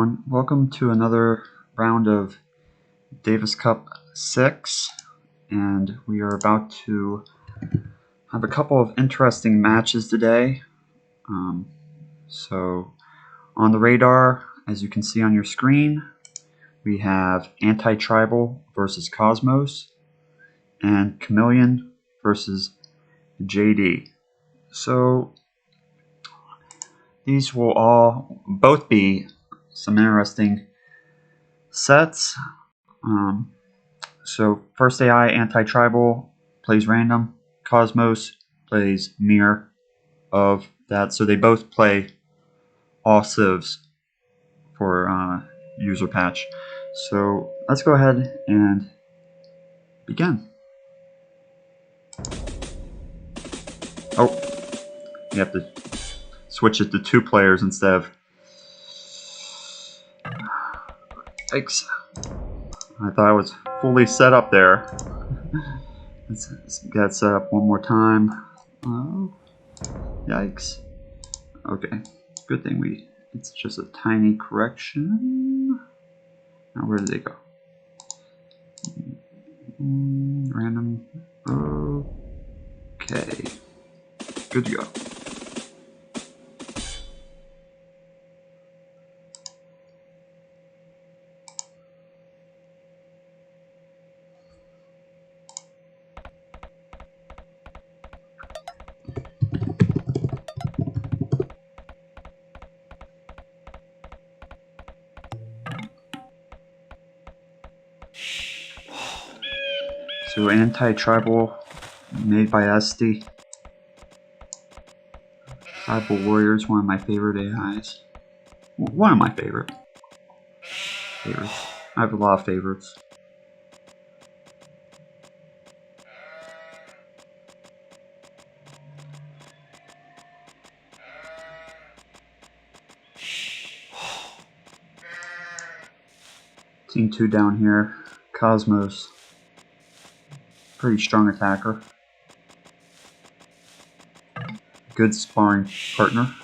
Welcome to another round of Davis Cup 6, and we are about to have a couple of interesting matches today. So on the radar, as you can see on your screen, we have Anti-Tribal versus Cosmos and Chameleon versus JD. So these will both be some interesting sets. So first AI, Anti-Tribal, plays random. Cosmos plays mirror of that. So they both play all civs for user patch. So let's go ahead and begin. Oh, you have to switch it to 2 players instead of... Yikes. I thought I was fully set up there. Let's get set up one more time. Oh, yikes. Okay, good thing it's just a tiny correction. Now where did they go? Random. Okay, good to go. So Anti-Tribal, made by Esty. Tribal Warriors, one of my favorite AIs. One of my favorites. I have a lot of favorites. Team 2 down here. Cosmos. Pretty strong attacker. Good sparring partner.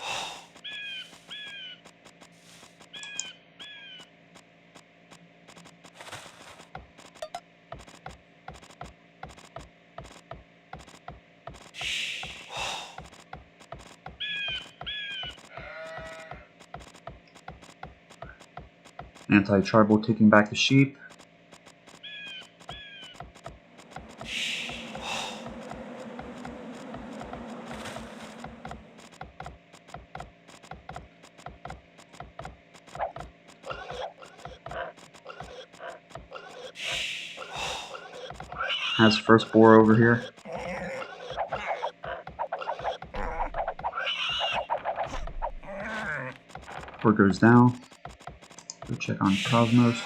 Anti-Tribal taking back the sheep. Has first boar over here. Boar goes down. Go check on Cosmos.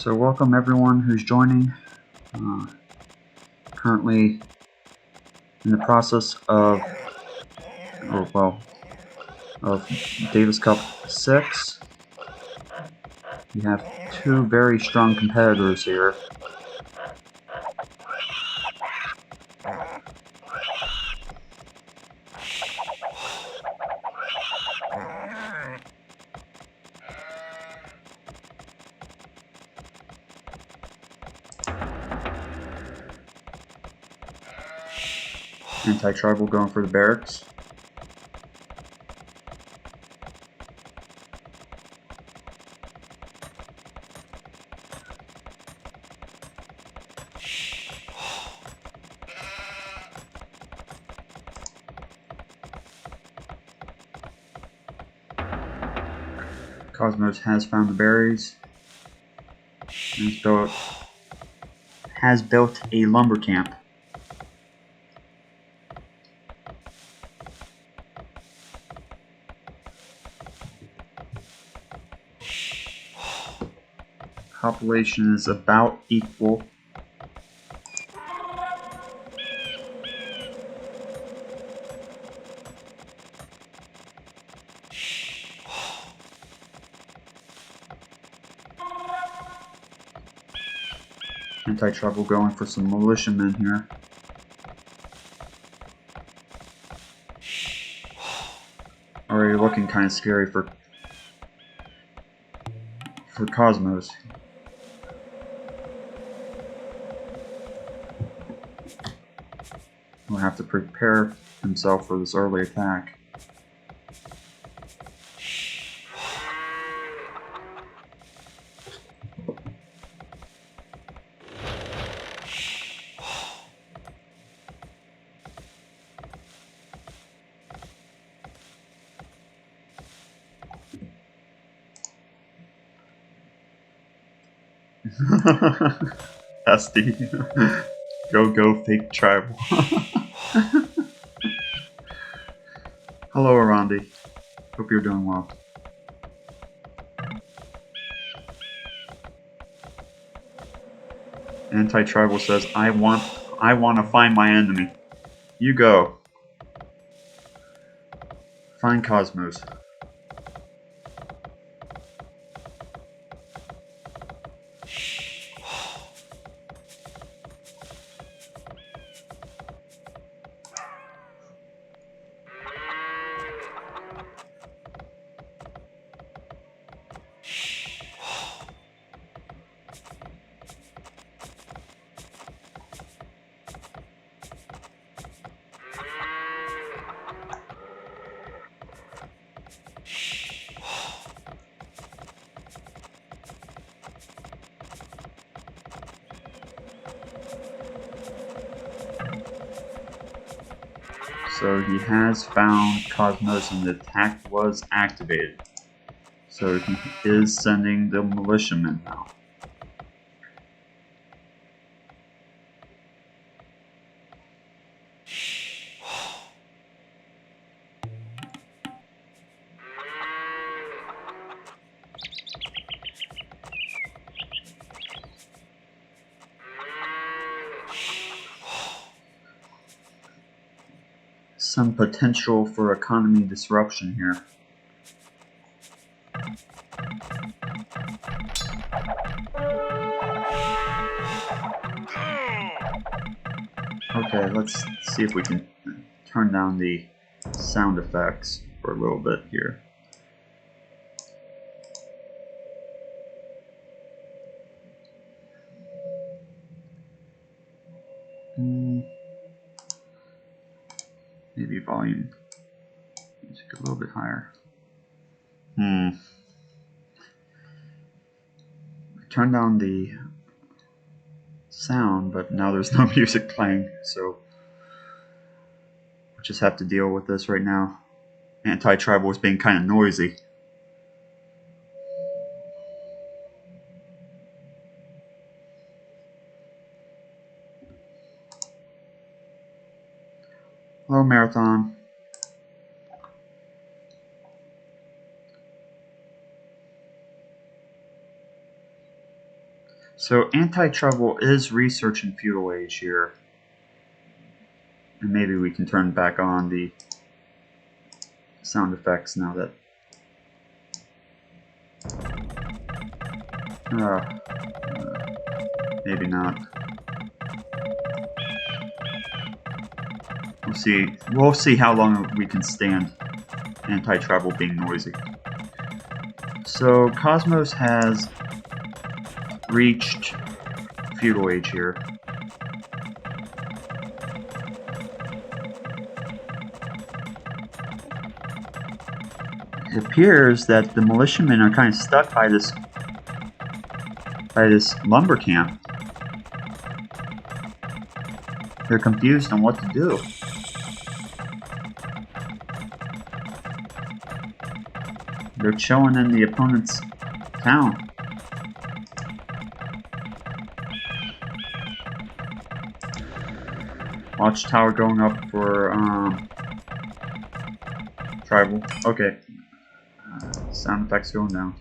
So welcome everyone who's joining. Currently in the process of Davis Cup 6. We have 2 very strong competitors here. Anti-Tribal going for the barracks. Cosmos has found the berries. Has built a lumber camp. Population is about equal. Anti-trouble going for some militiamen here. Already looking kind of scary for Kosmos. He'll have to prepare himself for this early attack. Esty. Go fake tribal. Hello Arandi. Hope you're doing well. Anti-tribal says, I want to find my enemy. You go. Find Kosmos. So he has found Kosmos and the attack was activated. So he is sending the militiamen now. Some potential for economy disruption here. Okay, let's see if we can turn down the sound effects for a little bit here. Maybe volume music a little bit higher. I turned down the sound, but now there's no music playing, so we'll just have to deal with this right now. Anti-tribal is being kind of noisy. Hello, Marathon. So Anti-Trouble is researching feudal age here. And maybe we can turn back on the sound effects now that... maybe not. We'll see how long we can stand Anti-Tribal being noisy. So Kosmos has reached feudal age here. It appears that the militiamen are kind of stuck by this lumber camp. They're confused on what to do. They're chilling in the opponent's town. Watchtower going up for tribal. Okay. Sound effects going down.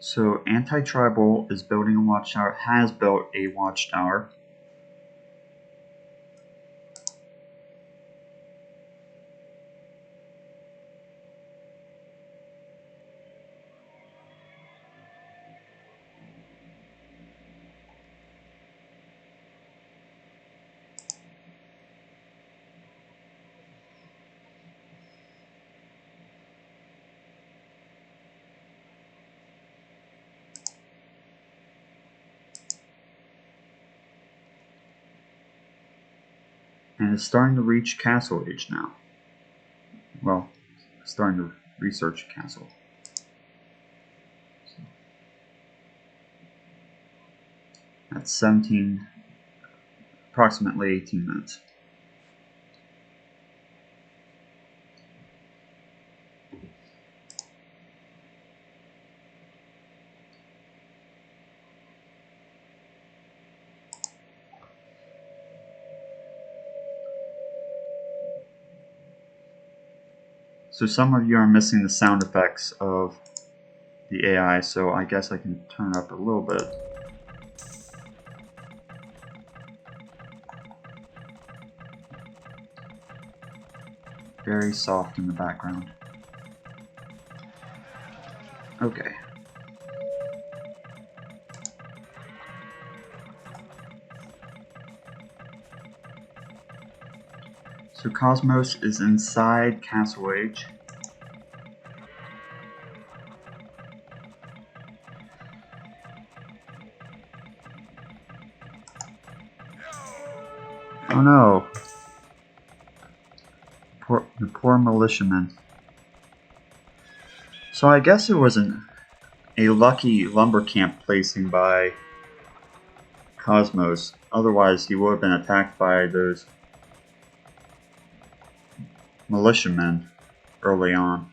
So Anti-Tribal is building a watchtower, has built a watchtower. And it's starting to reach castle age now. Well, starting to research castle. So that's 17, approximately 18 minutes. So some of you are missing the sound effects of the AI, so I guess I can turn it up a little bit. Very soft in the background. Okay. So Cosmos is inside Castle Age. Oh no! The poor militiamen. So I guess it was a lucky lumber camp placing by Cosmos. Otherwise he would have been attacked by those militiamen early on.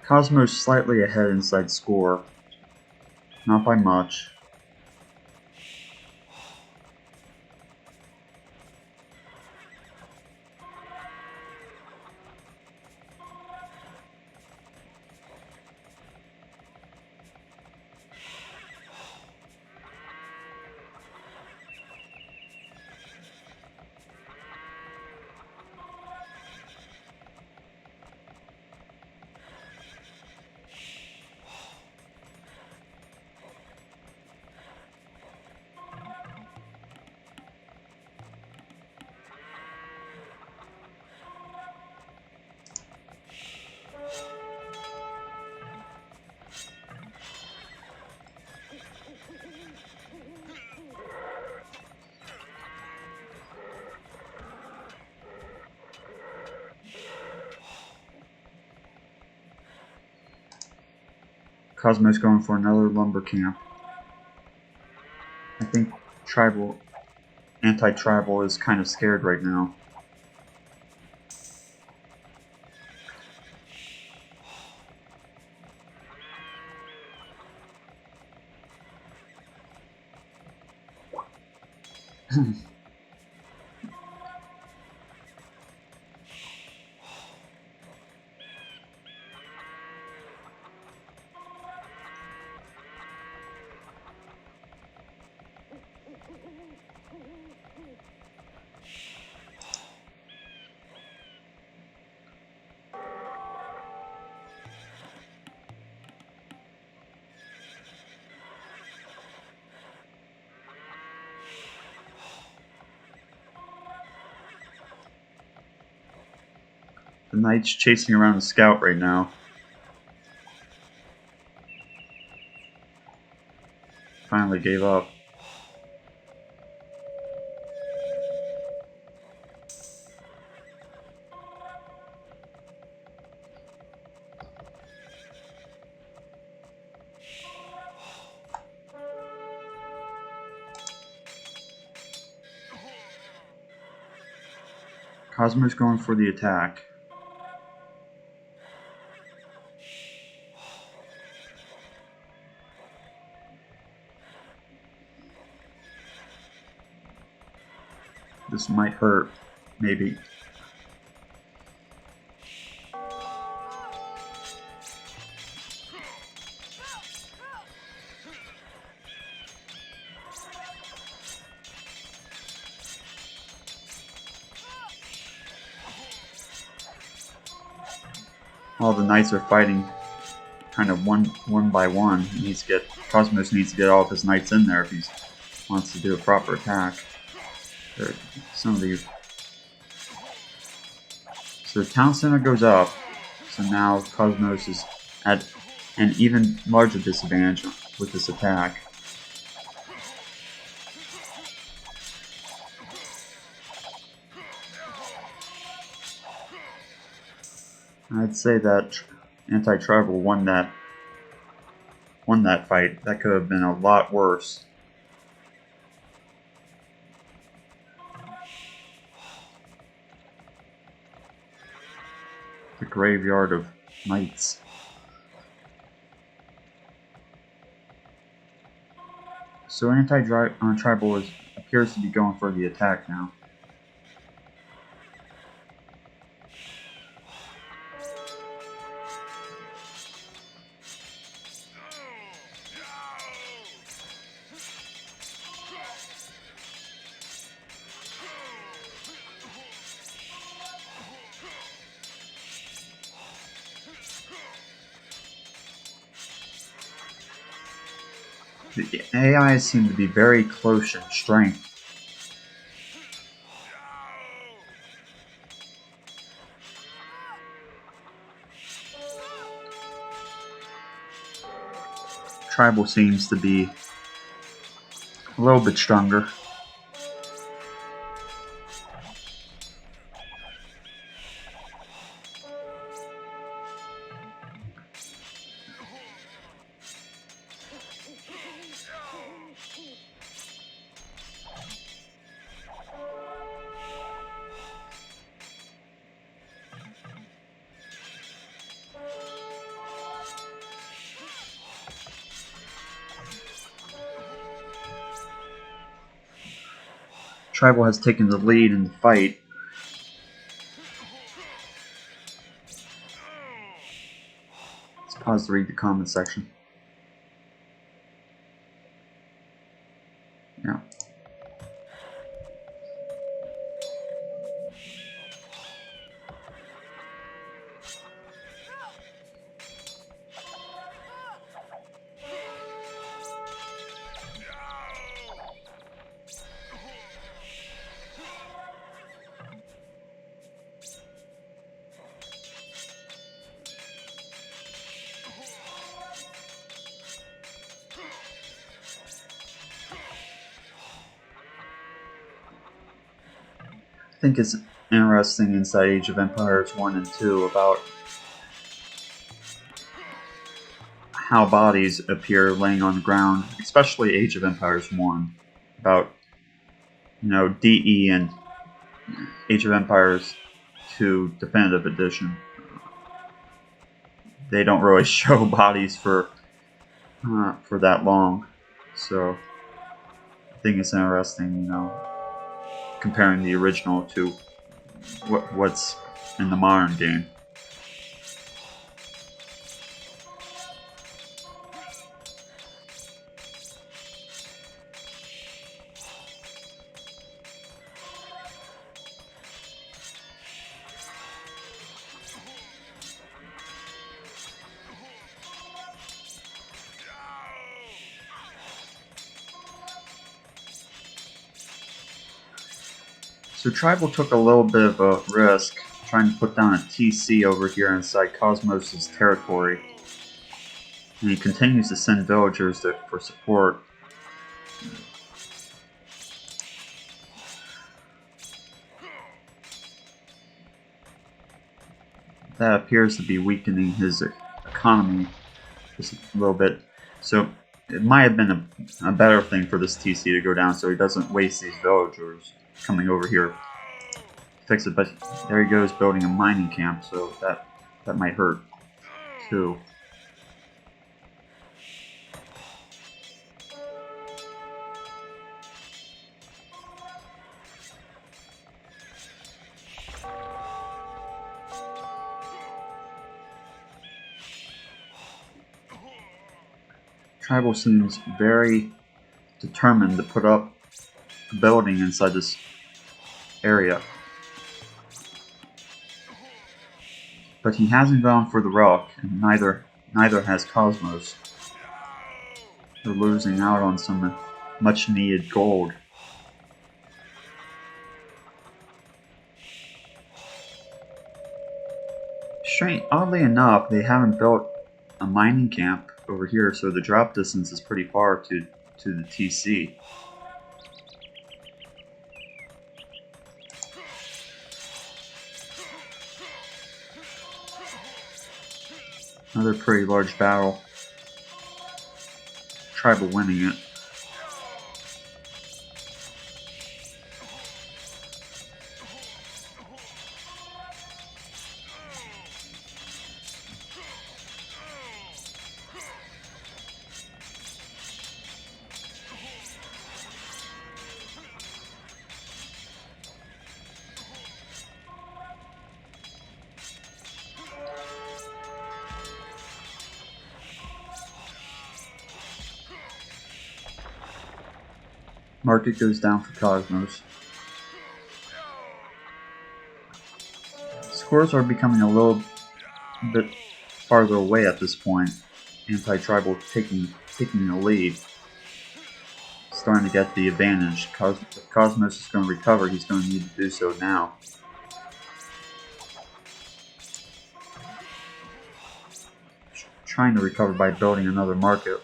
Cosmos slightly ahead inside score. Not by much. Cosmos going for another lumber camp. I think anti-tribal is kind of scared right now. The knight's chasing around the scout right now. Finally gave up. Cosmo's going for the attack. This might hurt, maybe. all the knights are fighting kind of one by one. Cosmos needs to get all of his knights in there if he wants to do a proper attack. Some of these. So the town center goes up. So now Cosmos is at an even larger disadvantage with this attack. I'd say that Anti-Tribal won that fight. That could have been a lot worse. The graveyard of knights. So Anti-Tribal appears to be going for the attack now. The AI seem to be very close in strength. Tribal seems to be a little bit stronger. Tribal has taken the lead in the fight. Let's pause to read the comment section. Yeah. I think it's interesting inside Age of Empires 1 and 2 about how bodies appear laying on the ground, especially Age of Empires 1. About, DE and Age of Empires 2 Definitive Edition. They don't really show bodies for that long, so I think it's interesting, comparing the original to what's in the modern game. So Tribal took a little bit of a risk trying to put down a TC over here inside Cosmos' territory. And he continues to send villagers for support. That appears to be weakening his economy just a little bit. So it might have been a better thing for this TC to go down so he doesn't waste these villagers coming over here to fix it. But there he goes building a mining camp, so that might hurt too. Tribal seems very determined to put up a building inside this area. But he hasn't gone for the relic, and neither has Cosmos. They're losing out on some much needed gold. Strange, oddly enough, they haven't built a mining camp over here, so the drop distance is pretty far to the TC. Another pretty large battle. Tribal winning it. Market goes down for Cosmos. Scores are becoming a little bit farther away at this point. Anti-tribal taking the lead. Starting to get the advantage. If Cosmos is going to recover, he's going to need to do so now. Trying to recover by building another market.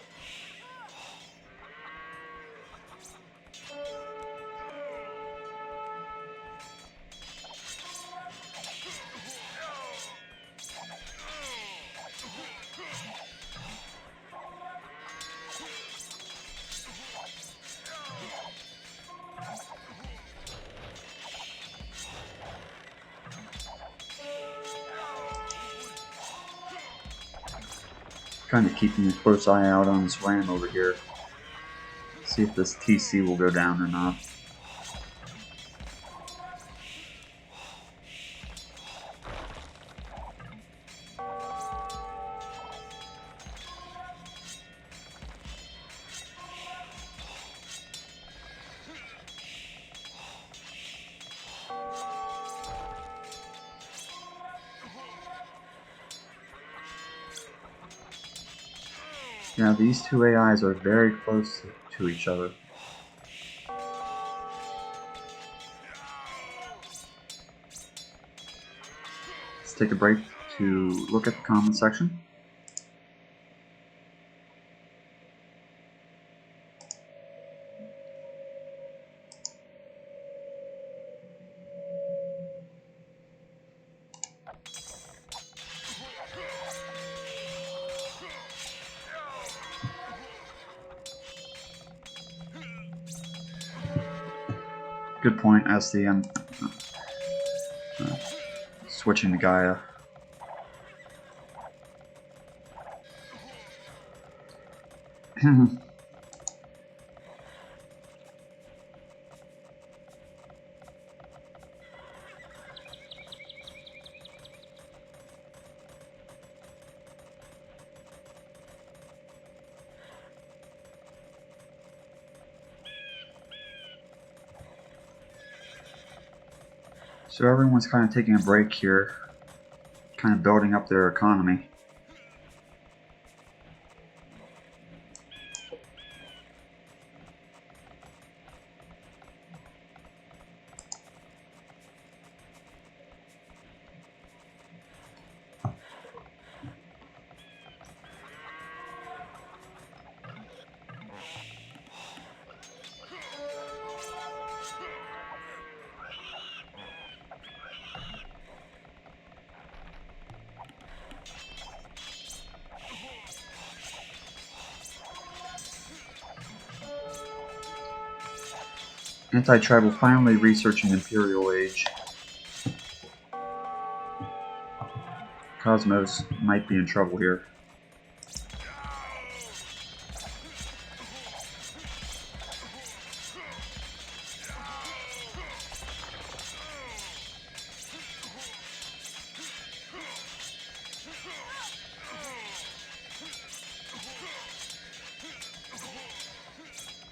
Kind of keeping a close eye out on this RAM over here. See if this TC will go down or not. Now these two AIs are very close to each other. Let's take a break to look at the comment section. Good point, Esty. I'm switching to Gaia. So everyone's kind of taking a break here, kind of building up their economy. Anti-tribal finally researching Imperial Age. Cosmos might be in trouble here.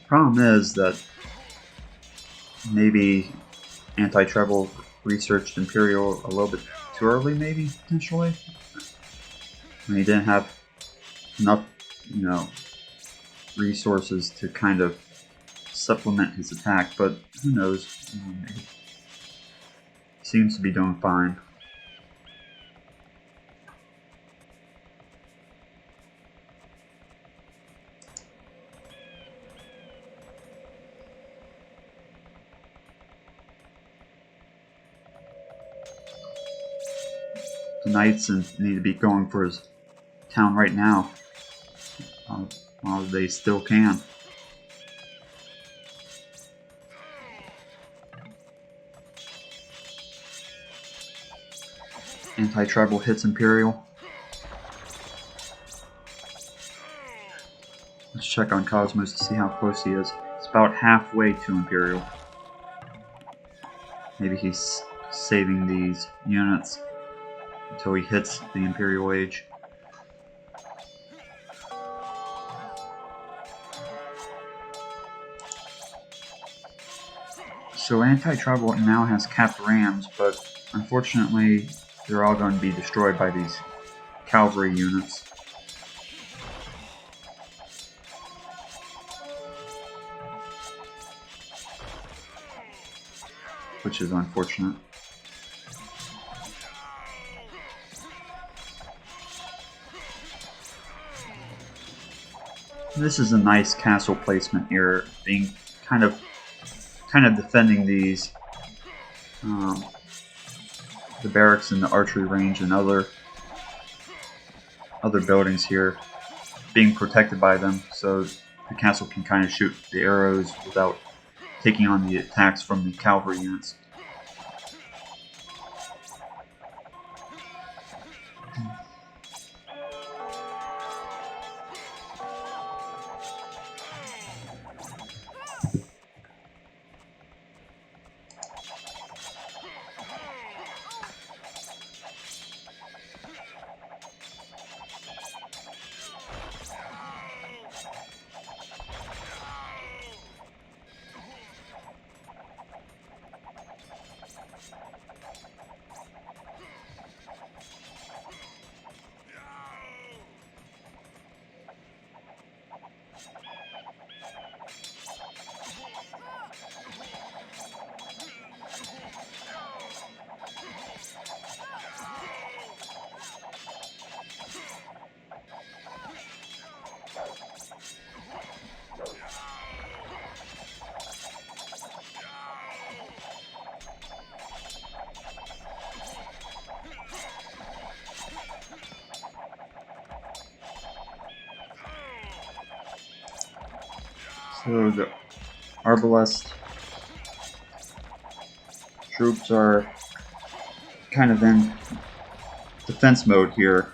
Problem is that maybe anti-tribal researched Imperial a little bit too early, maybe, potentially. When he didn't have enough, resources to kind of supplement his attack, but who knows? He seems to be doing fine. The Knights need to be going for his town right now, while they still can. Anti-tribal hits Imperial. Let's check on Kosmos to see how close he is. It's about halfway to Imperial. Maybe he's saving these units until he hits the Imperial Age. So Anti-Tribal now has capped rams, but unfortunately they're all going to be destroyed by these cavalry units. Which is unfortunate. This is a nice castle placement here, being kind of defending these the barracks and the archery range and other buildings here, being protected by them, so the castle can kind of shoot the arrows without taking on the attacks from the cavalry units. So the Arbalest troops are kind of in defense mode here.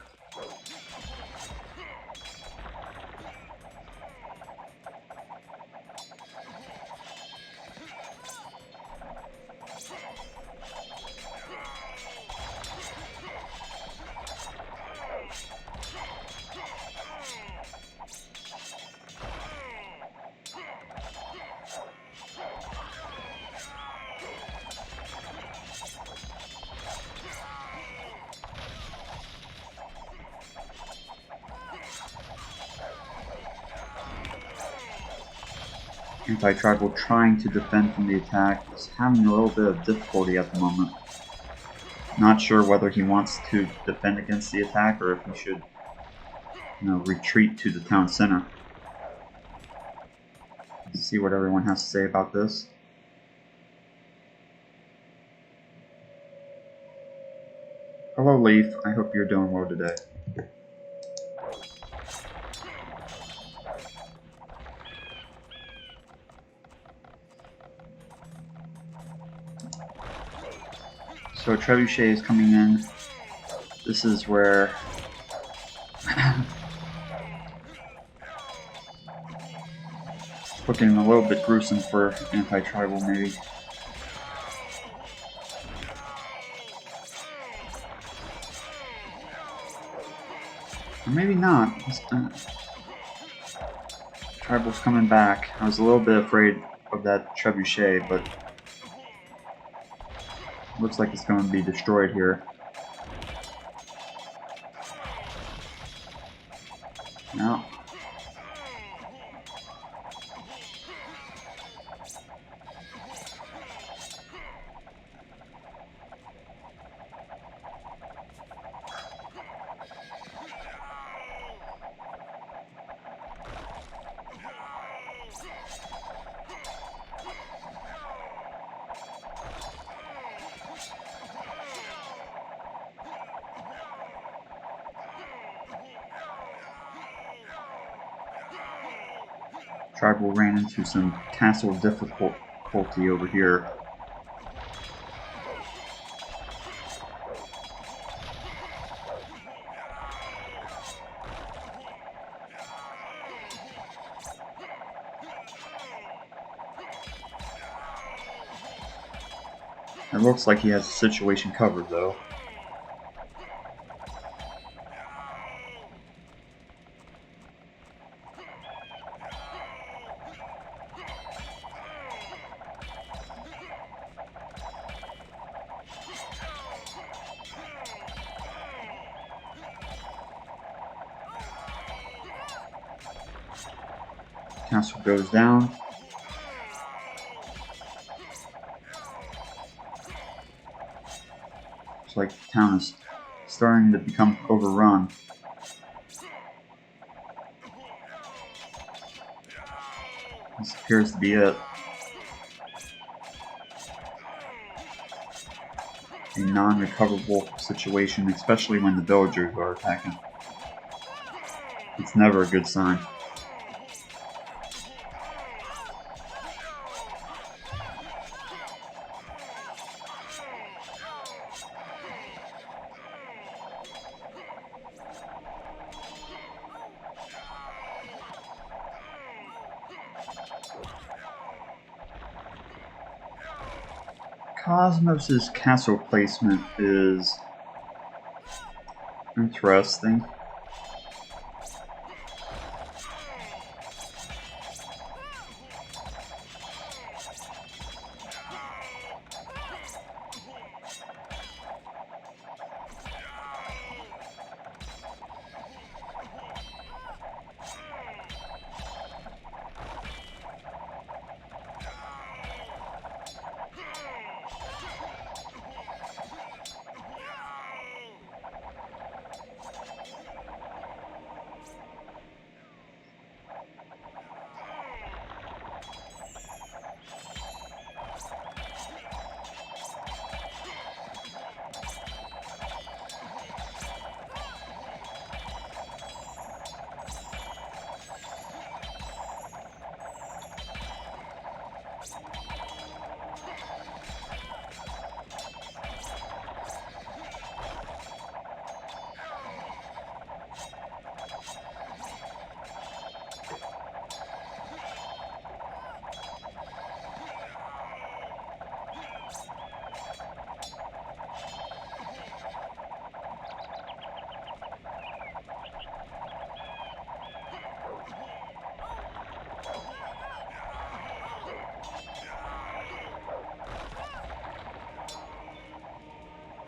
Anti-Tribal trying to defend from the attack is having a little bit of difficulty at the moment. Not sure whether he wants to defend against the attack or if he should, retreat to the town center. Let's see what everyone has to say about this. Hello, Leaf. I hope you're doing well today. So Trebuchet is coming in. This is where looking a little bit gruesome for Anti-Tribal, maybe. Or maybe not. Tribal's coming back. I was a little bit afraid of that Trebuchet, but Looks like it's going to be destroyed here. No. Tribal ran into some castle difficulty over here. It looks like he has the situation covered, though. Castle goes down. Looks like the town is starting to become overrun. This appears to be it. A non-recoverable situation, especially when the villagers are attacking. It's never a good sign. Kosmos's castle placement is interesting.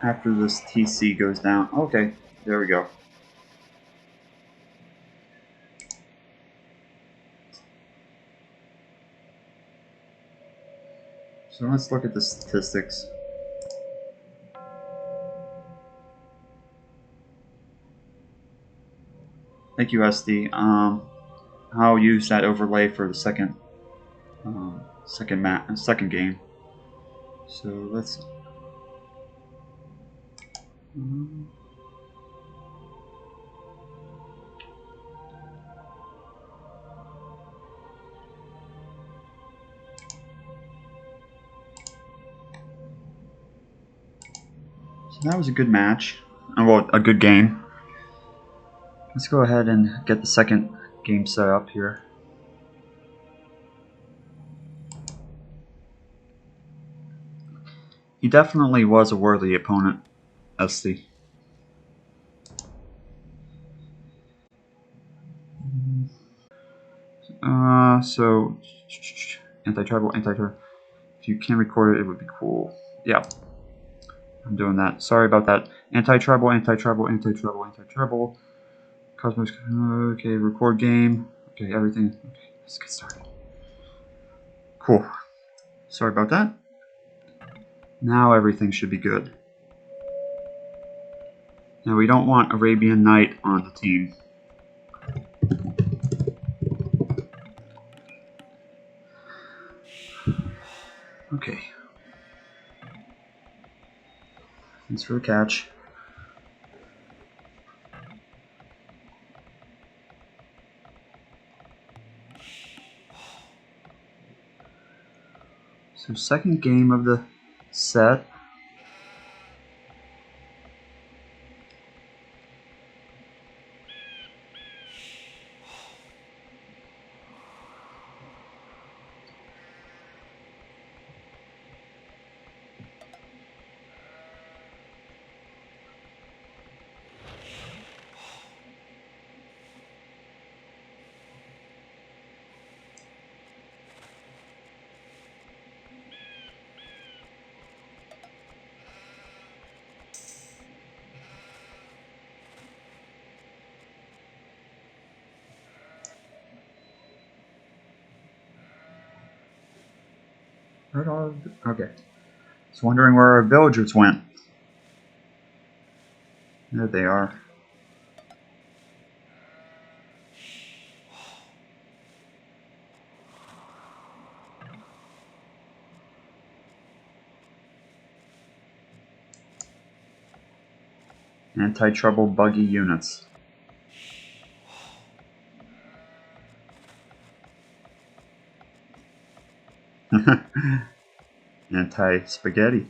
After this TC goes down. Okay, there we go. So let's look at the statistics. Thank you, Esty. I'll use that overlay for the second game. So let's. So that was a good match. Well, a good game. Let's go ahead and get the second game set up here. He definitely was a worthy opponent, Esty. So anti-tribal, anti-terror. If you can record it, it would be cool. Yeah. I'm doing that. Sorry about that. Anti-tribal, anti-tribal, anti-tribal, anti-tribal. Cosmos. Okay, record game. Okay, everything. Okay, let's get started. Cool. Sorry about that. Now everything should be good. Now we don't want Arabian Night on the team. Okay. Thanks for the catch. So second game of the set. Okay. Just wondering where our villagers went. There they are. Anti-trouble buggy units. Anti-spaghetti.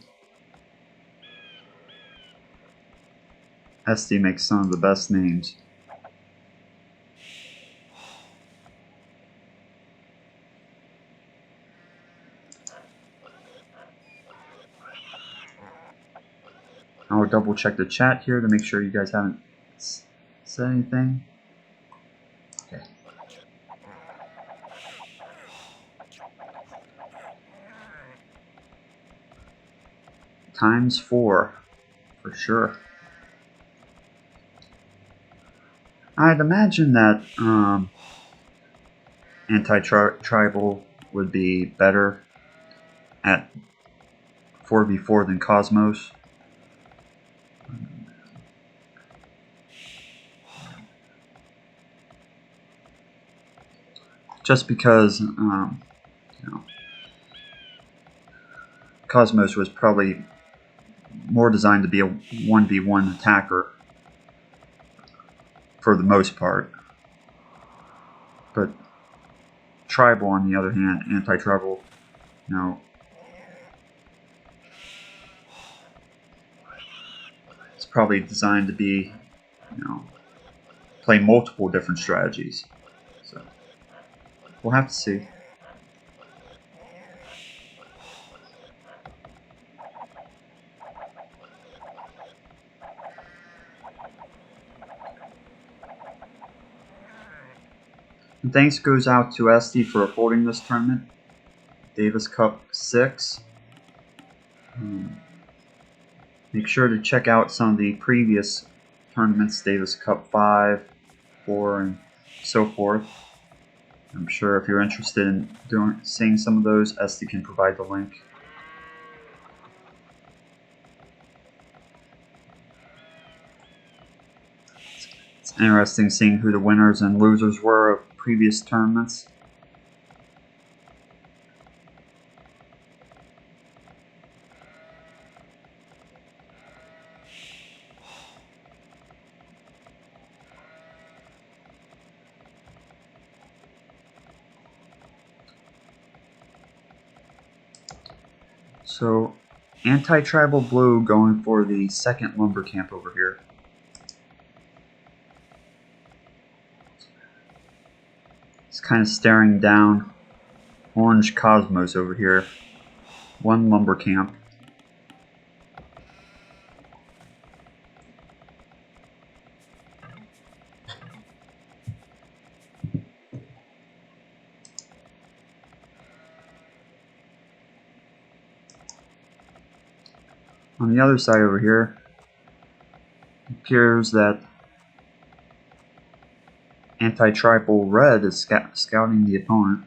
Esty makes some of the best names. I'll double check the chat here to make sure you guys haven't said anything. Okay. Times 4, for sure. I'd imagine that anti-tribal would be better at 4v4 than Cosmos. Just because, you know, Cosmos was probably more designed to be a 1v1 attacker for the most part. But Tribal, on the other hand, anti-tribal, you know, it's probably designed to be, you know, play multiple different strategies. So we'll have to see. And thanks goes out to Esty for holding this tournament. Davis Cup 6. Make sure to check out some of the previous tournaments, Davis Cup 5, 4, and so forth. I'm sure if you're interested in seeing some of those, Esty can provide the link. It's interesting seeing who the winners and losers were of previous tournaments. So, anti-tribal blue going for the second lumber camp over here. It's kind of staring down orange Cosmos over here. One lumber camp. On the other side over here, it appears that anti-tribal red is scouting the opponent.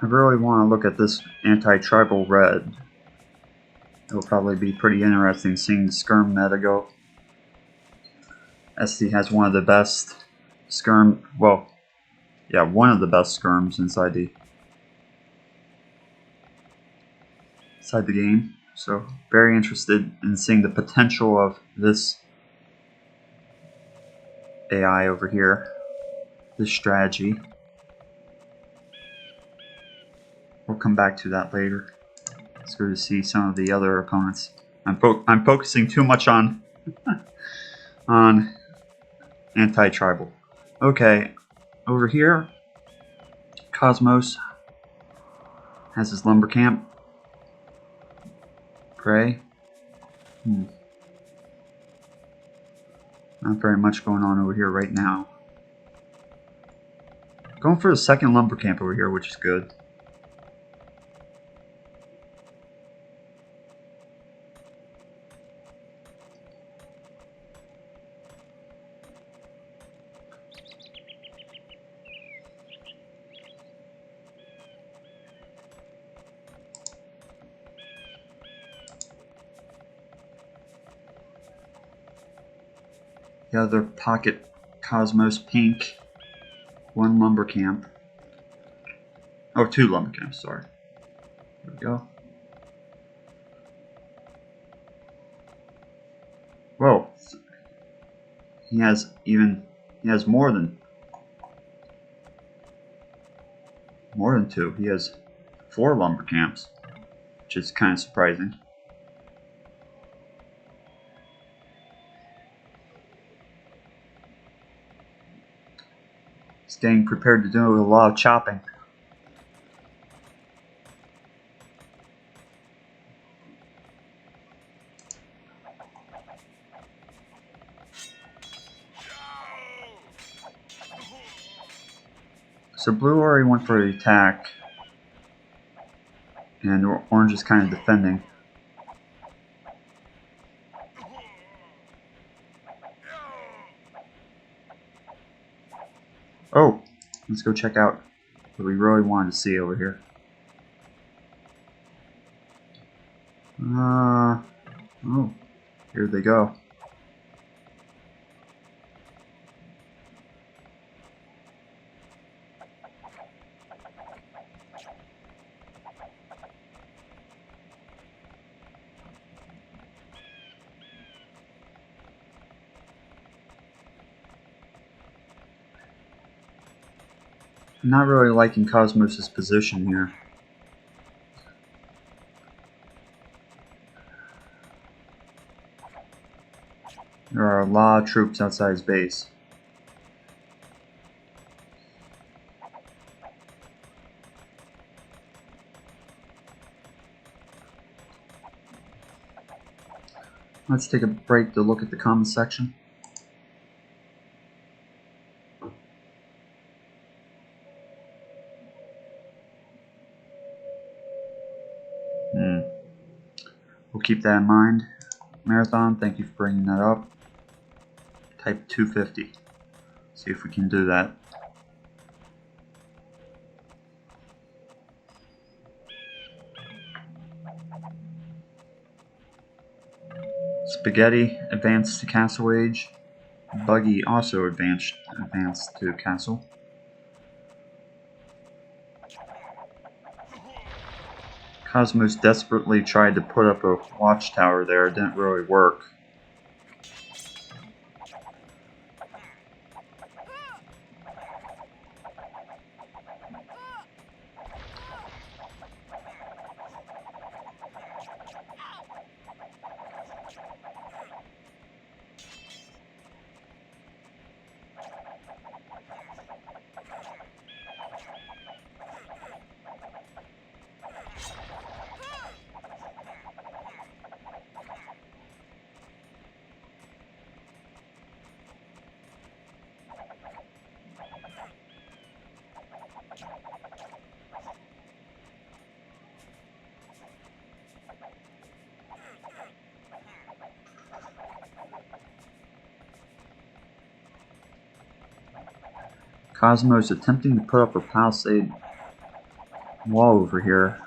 I really want to look at this anti-tribal red. It'll probably be pretty interesting seeing the skirm meta go. Esty has one of the best skirm, well, yeah, one of the best skirms inside the game. So very interested in seeing the potential of this AI over here, this strategy. We'll come back to that later. Let's go to see some of the other opponents. I'm focusing too much on on anti-tribal. Okay, over here, Kosmos has his lumber camp. Prey. Not very much going on over here right now. Going for the second lumber camp over here, which is good. The other pocket Cosmos pink. One lumber camp. Oh, two lumber camps, sorry. There we go. Whoa. He has more than two. He has 4 lumber camps, which is kind of surprising. He's getting prepared to do a lot of chopping. So blue already went for the attack, and orange is kind of defending. Oh, let's go check out what we really wanted to see over here. Oh, here they go. I'm not really liking Cosmos' position here. There are a lot of troops outside his base. Let's take a break to look at the comments section. We'll keep that in mind. Marathon, thank you for bringing that up. Type 250. See if we can do that. Spaghetti advanced to Castle Age. Buggy also advanced to Castle. Cosmos desperately tried to put up a watchtower there. It didn't really work. Kosmos attempting to put up a palisade wall over here.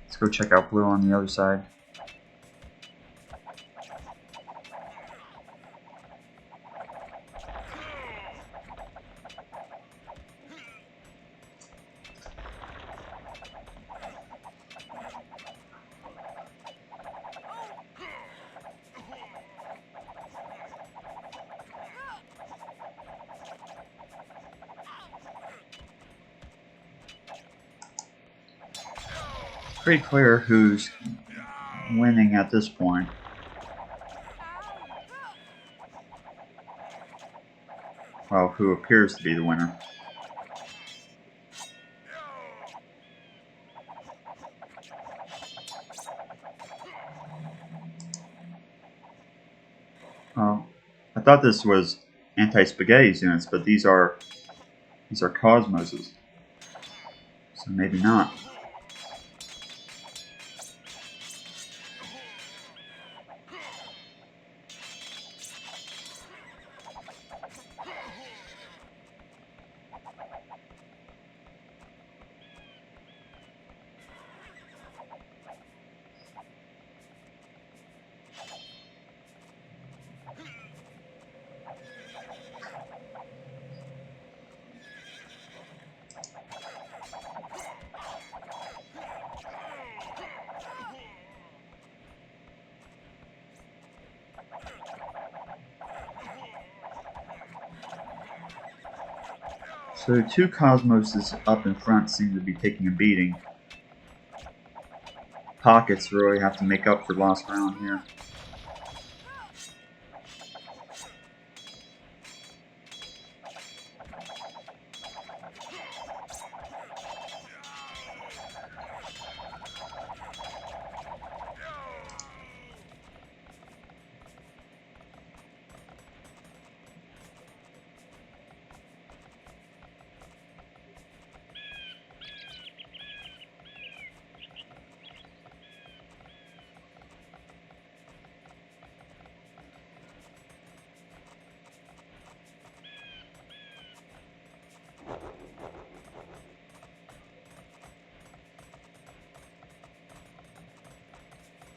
Let's go check out blue on the other side. Pretty clear who's winning at this point. Well, who appears to be the winner. Oh, I thought this was anti-spaghetti's units, but these are Cosmos's. So maybe not. So two Cosmoses up in front seem to be taking a beating. Pockets really have to make up for lost ground here.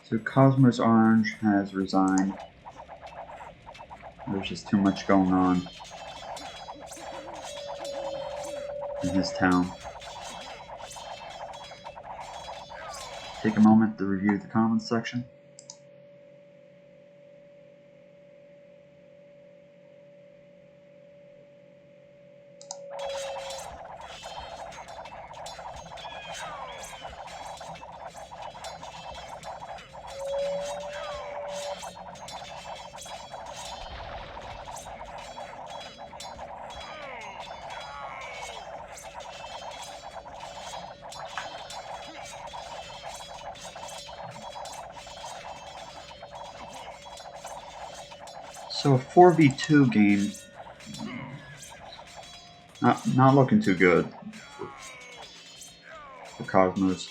So Cosmos Orange has resigned. There's just too much going on in his town. Take a moment to review the comments section. So a 4v2 game, not looking too good for Cosmos.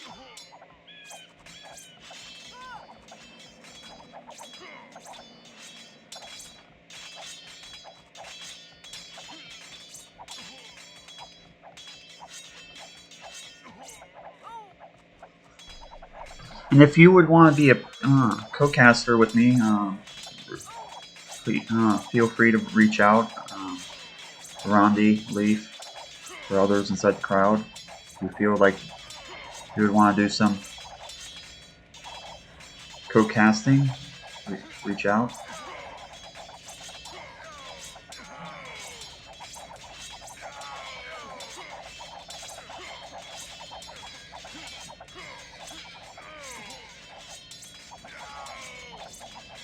And if you would want to be a co-caster with me, feel free to reach out. Rondi, Leaf, or others inside the crowd. If you feel like you would want to do some co-casting, reach out.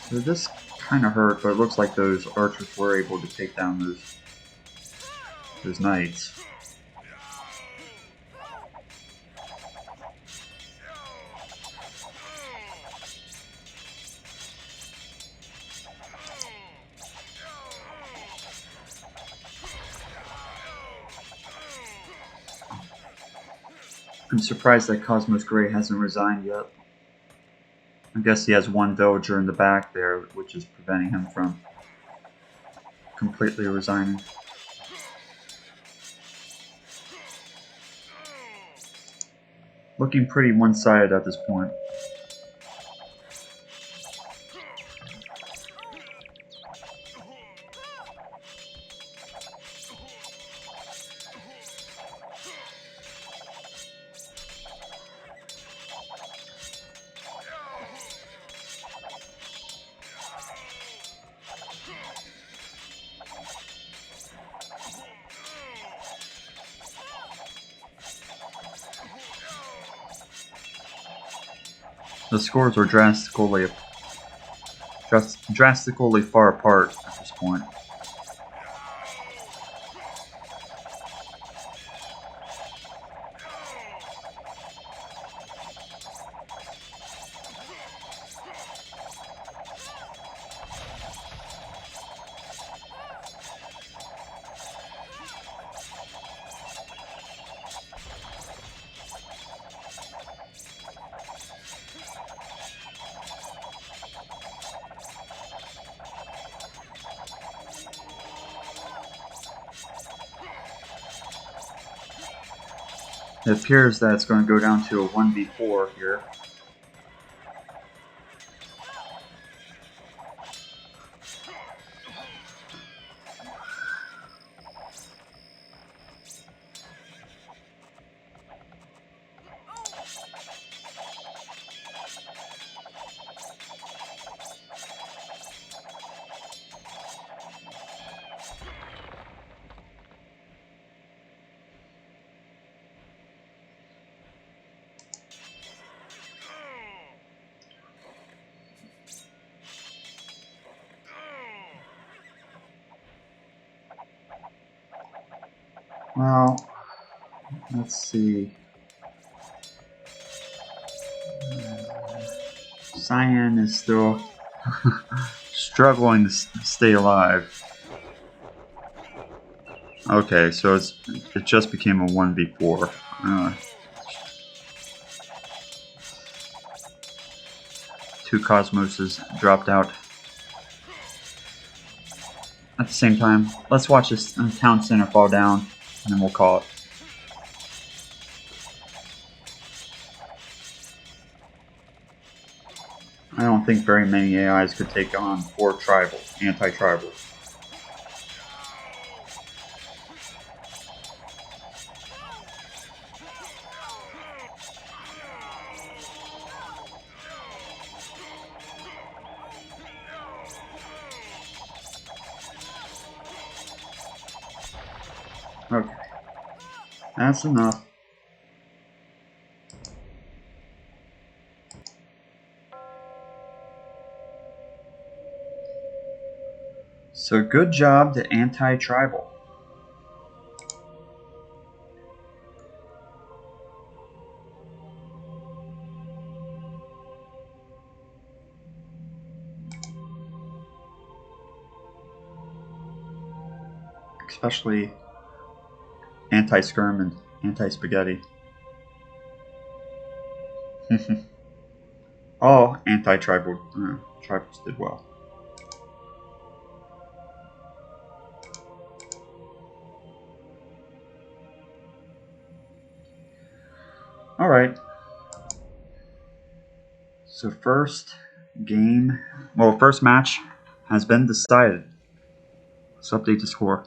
So this kind of hurt, but it looks like those archers were able to take down those knights. I'm surprised that Cosmos Gray hasn't resigned yet. I guess he has one villager in the back there, which is preventing him from completely resigning. Looking pretty one-sided at this point. The scores are drastically far apart at this point. It appears that it's going to go down to a 1v4 here. Well, let's see. Cyan is still struggling to stay alive. Okay, so it just became a 1v4. Two Cosmoses dropped out at the same time. Let's watch this town center fall down, and then we'll call it. I don't think very many AIs could take on 4 anti-tribal. Okay, that's enough. So good job to anti-tribal. Especially anti-skirm and anti-spaghetti. All anti-tribal tribals did well. Alright. So first match has been decided. Let's update the score.